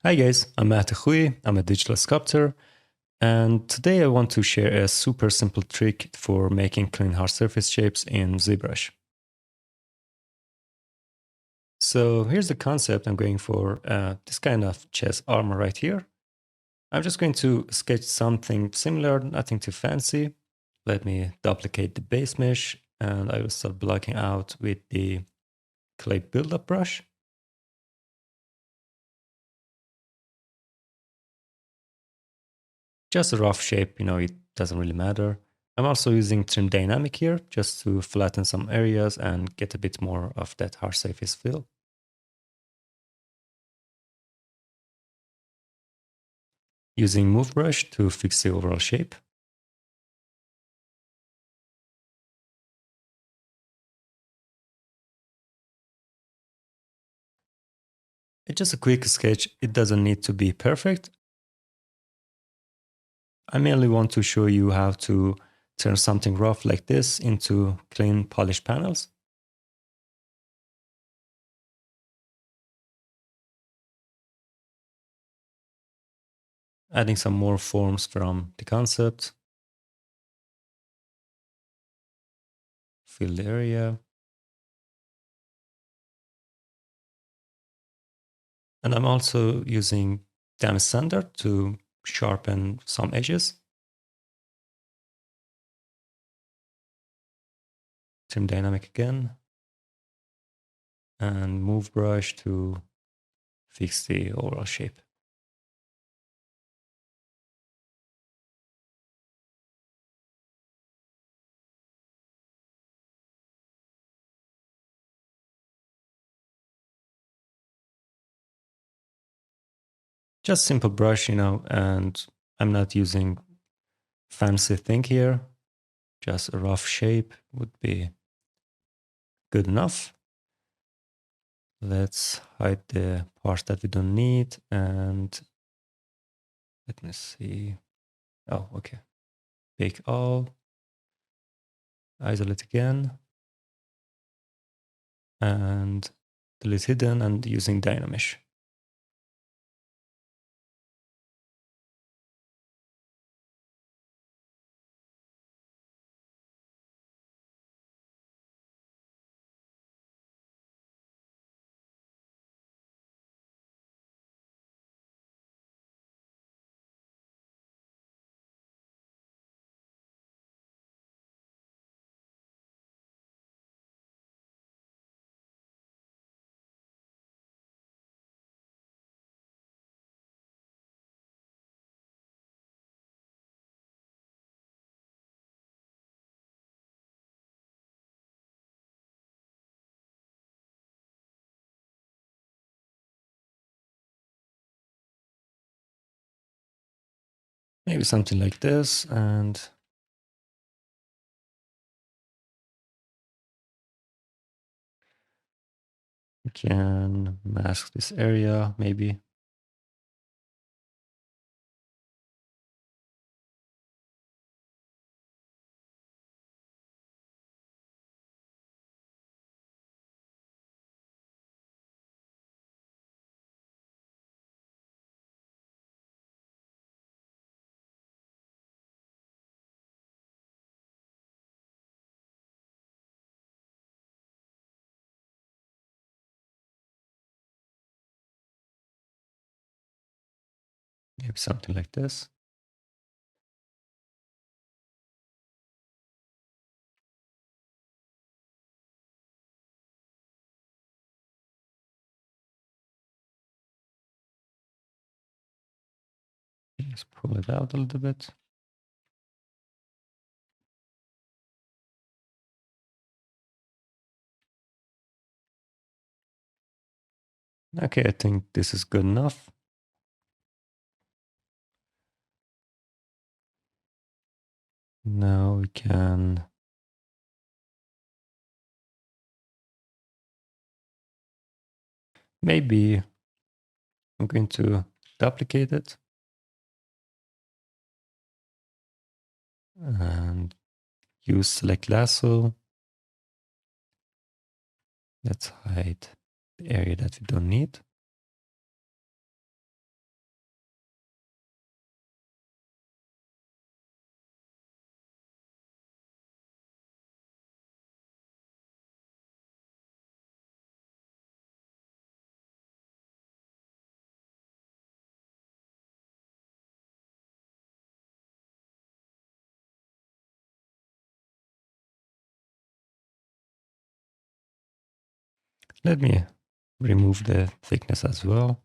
Hi guys, I'm Matt Hui. I'm a digital sculptor, and today I want to share a super simple trick for making clean hard surface shapes in ZBrush. So here's the concept. I'm going for this kind of chest armor right here. I'm just going to sketch something similar, nothing too fancy. Let me duplicate the base mesh, and I will start blocking out with the clay buildup brush. Just a rough shape, it doesn't really matter. I'm also using trim dynamic here just to flatten some areas and get a bit more of that hard surface feel. Using move brush to fix the overall shape. It's just a quick sketch. It doesn't need to be perfect. I merely want to show you how to turn something rough like this into clean polished panels. Adding some more forms from the concept. Fill the area. And I'm also using damage sander to sharpen some edges. Trim dynamic again. And move brush to fix the overall shape. Just simple brush, and I'm not using fancy thing here. Just a rough shape would be good enough. Let's hide the parts that we don't need, and let me see. Oh, okay. Bake all. Isolate again. And delete hidden and using Dynamesh. Maybe something like this, and we can mask this area maybe. Maybe something like this. Let's pull it out a little bit. Okay, I think this is good enough. Now we can maybe I'm going to duplicate it and use select lasso. Let's hide the area that we don't need. Let me remove the thickness as well.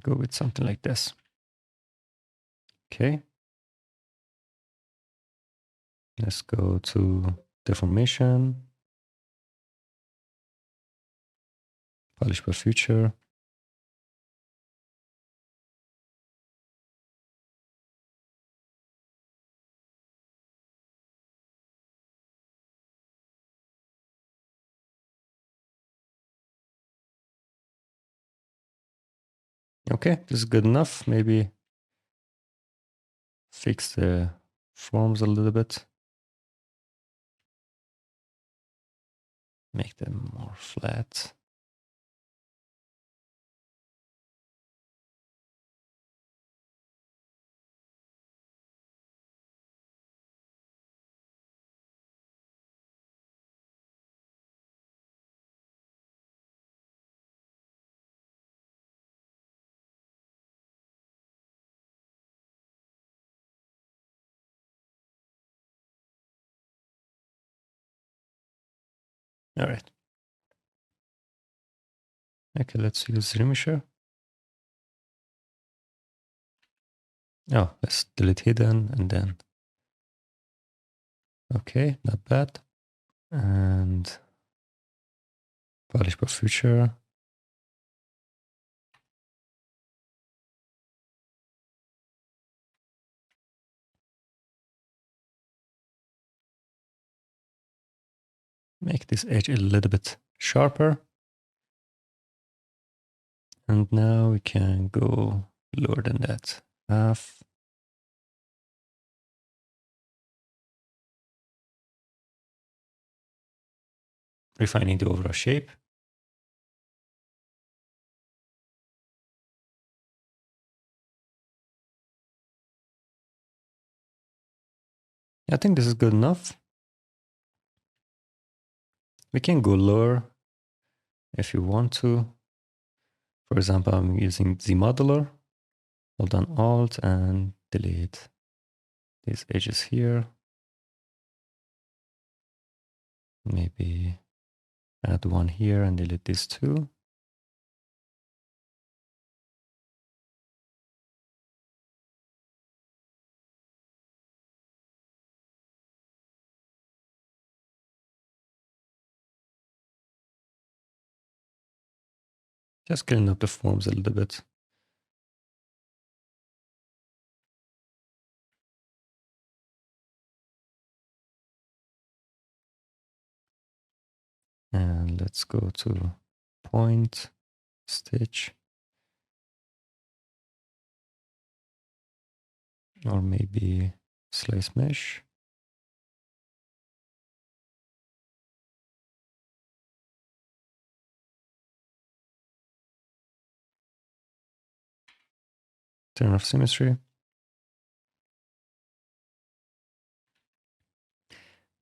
Go with something like this. Okay. Let's go to deformation, polish per future. Okay, this is good enough. Maybe fix the forms a little bit. Make them more flat. All right. Okay, let's use Remisher. Oh, let's delete hidden and then. Okay, not bad. And polish per future. Make this edge a little bit sharper. And now we can go lower than that. Half. Refining the overall shape. I think this is good enough. We can go lower if you want to. For example, I'm using ZModeler. Hold down Alt and delete these edges here. Maybe add one here and delete these two. Just clean up the forms a little bit. And let's go to point, stitch, or maybe slice mesh. Turn off symmetry.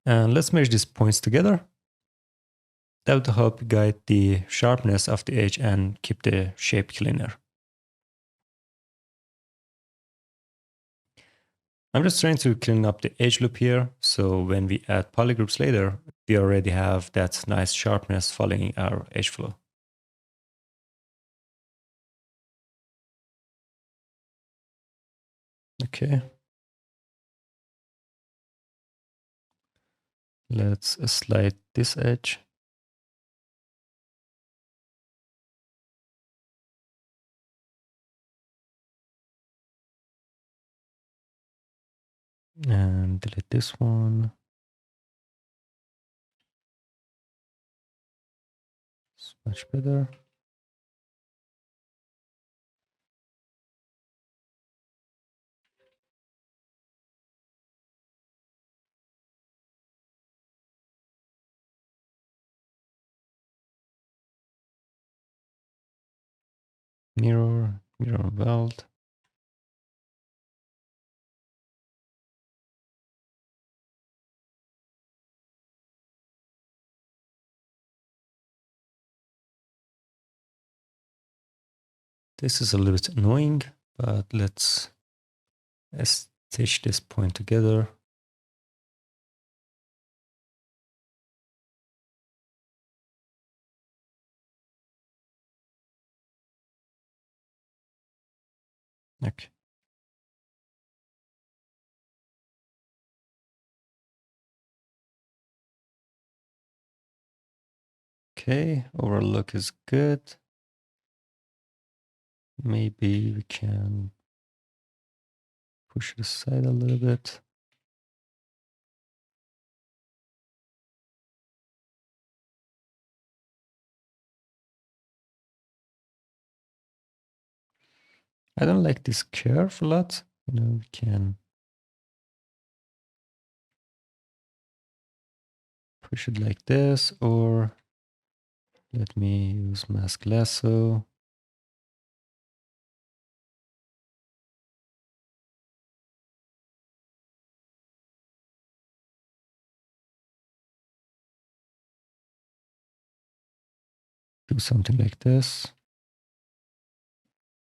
And let's merge these points together. That will help guide the sharpness of the edge and keep the shape cleaner. I'm just trying to clean up the edge loop here, so when we add polygroups later, we already have that nice sharpness following our edge flow. Okay. Let's slide this edge. And delete this one. It's much better. Mirror, mirror weld. This is a little bit annoying, but let's stitch this point together. Okay. Okay, overall look is good. Maybe we can push it aside a little bit. I don't like this curve a lot. You know, we can push it like this, or let me use mask lasso. Do something like this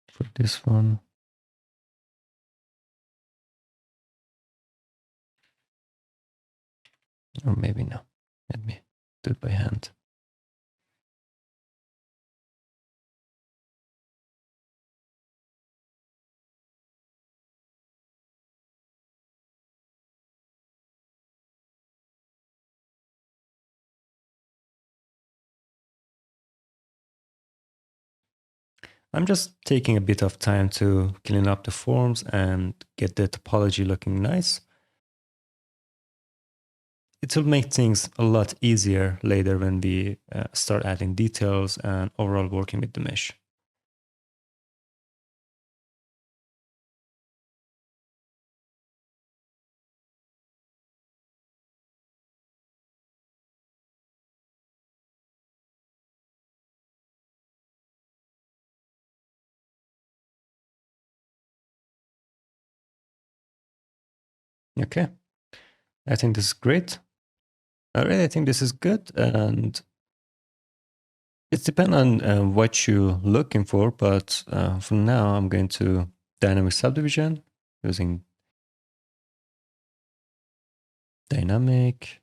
for this one. Or maybe no. Let me do it by hand. I'm just taking a bit of time to clean up the forms and get the topology looking nice. It will make things a lot easier later when we start adding details and overall working with the mesh. Okay, I think this is great. I really think this is good, and it depends on what you're looking for, but for now I'm going to dynamic subdivision using dynamic.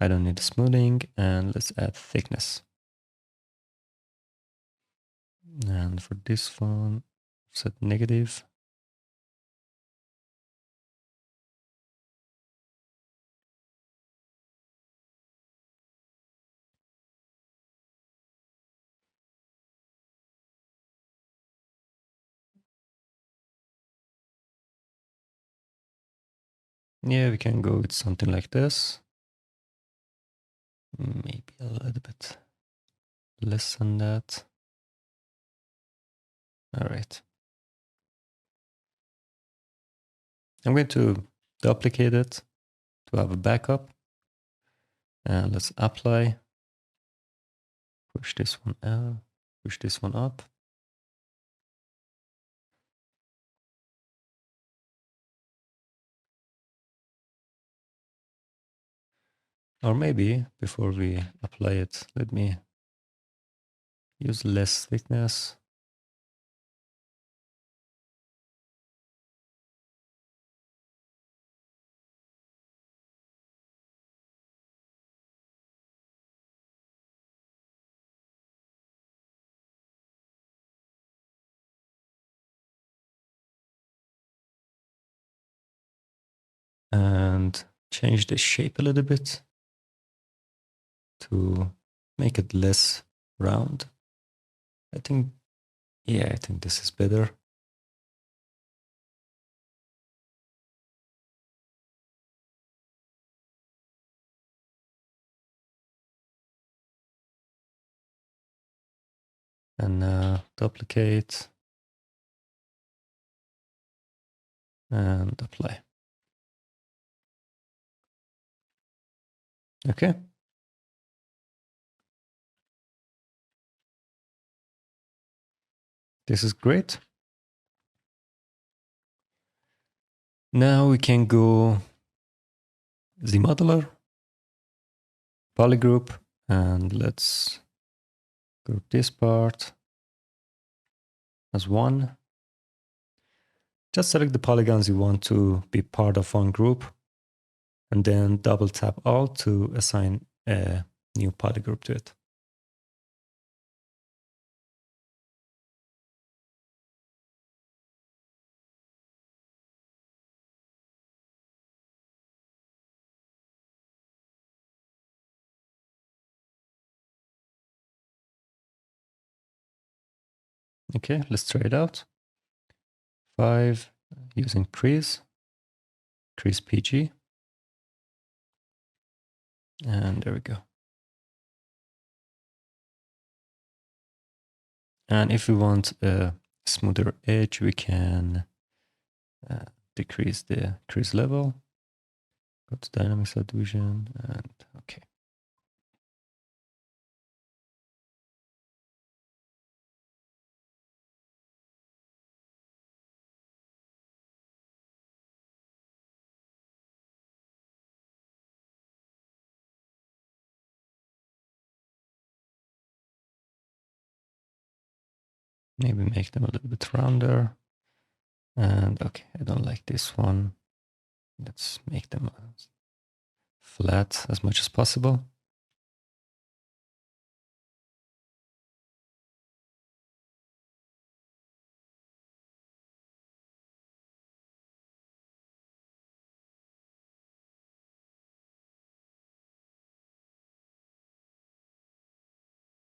I don't need smoothing, and let's add thickness. And for this one, set negative. Yeah, we can go with something like this. Maybe a little bit less than that. All right. I'm going to duplicate it to have a backup. And let's apply. Push this one out, push this one up. Or maybe before we apply it, let me use less thickness. And change the shape a little bit to make it less round. I think, yeah, I think this is better. And duplicate and apply. Okay. This is great. Now we can go Z modeler, polygroup, and let's group this part. as 1. Just select the polygons you want to be part of one group, and then double tap Alt to assign a new polygroup to it. Okay, let's try it out. 5, using crease PG. And there we go. And if we want a smoother edge, we can decrease the crease level. Go to dynamic subdivision and okay. Maybe make them a little bit rounder. And okay, I don't like this one. Let's make them flat as much as possible.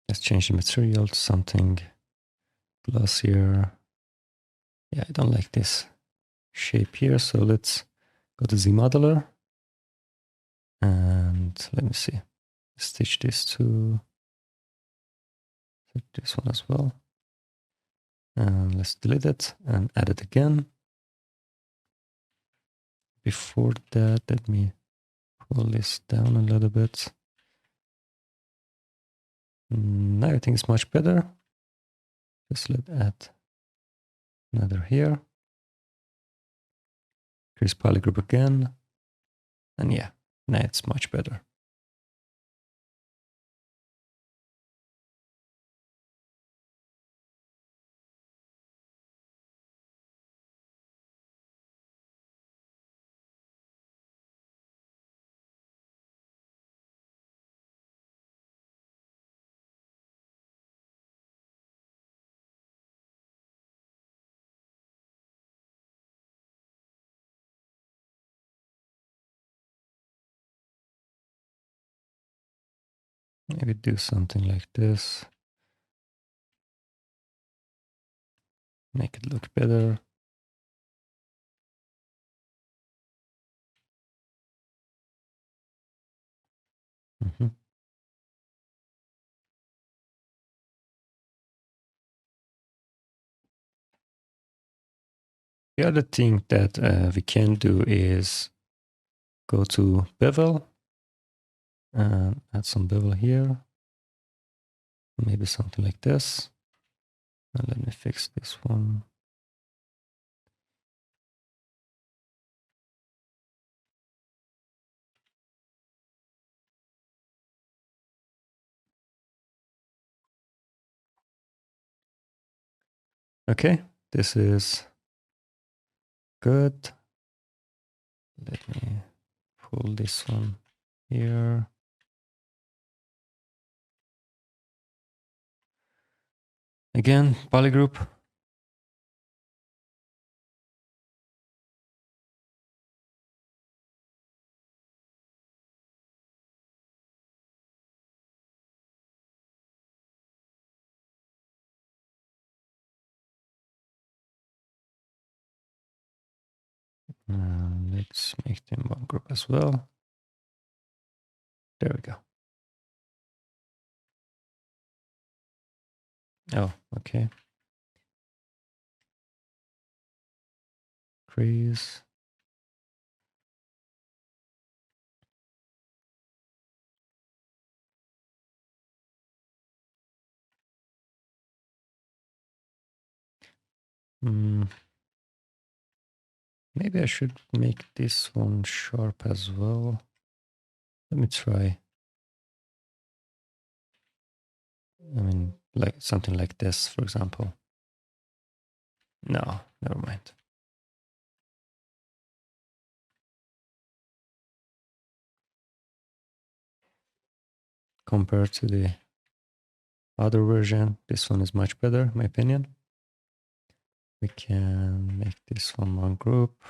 Let's change the material to something glossier. Yeah, I don't like this shape here, so let's go to Z modeler. And let me see, stitch this to this one as well. And let's delete it and add it again. Before that, let me pull this down a little bit. Now I think it's much better. Just let's add another here. Crease polygroup again. And yeah, now it's much better. Maybe do something like this. Make it look better. The other thing that we can do is go to bevel and add some bevel here. Maybe something like this. And let me fix this one. Okay, this is good. Let me pull this one here. Again, polygroup. Let's make them one group as well. There we go. Oh, okay. Crease. Maybe I should make this one sharp as well. Let me try. I mean, like something like this, for example. No, never mind. Compared to the other version, this one is much better, in my opinion. We can make this one group.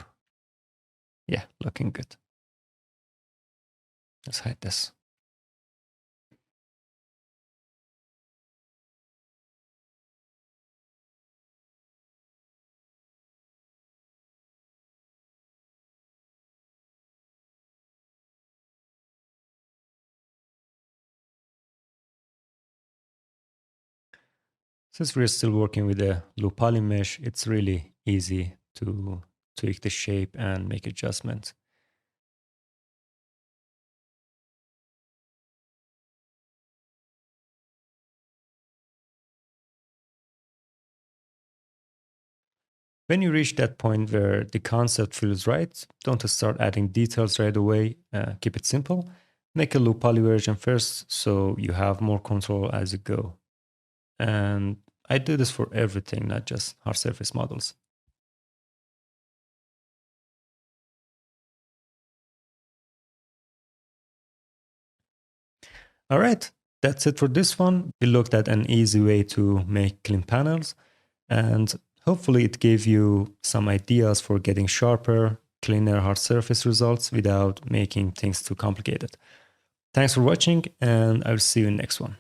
Yeah, looking good. Let's hide this. Since we're still working with the low poly mesh, it's really easy to tweak the shape and make adjustments. When you reach that point where the concept feels right, don't start adding details right away. Keep it simple. Make a low poly version first so you have more control as you go. And I do this for everything, not just hard surface models. All right, that's it for this one. We looked at an easy way to make clean panels, and hopefully it gave you some ideas for getting sharper, cleaner hard surface results without making things too complicated. Thanks for watching, and I'll see you in the next one.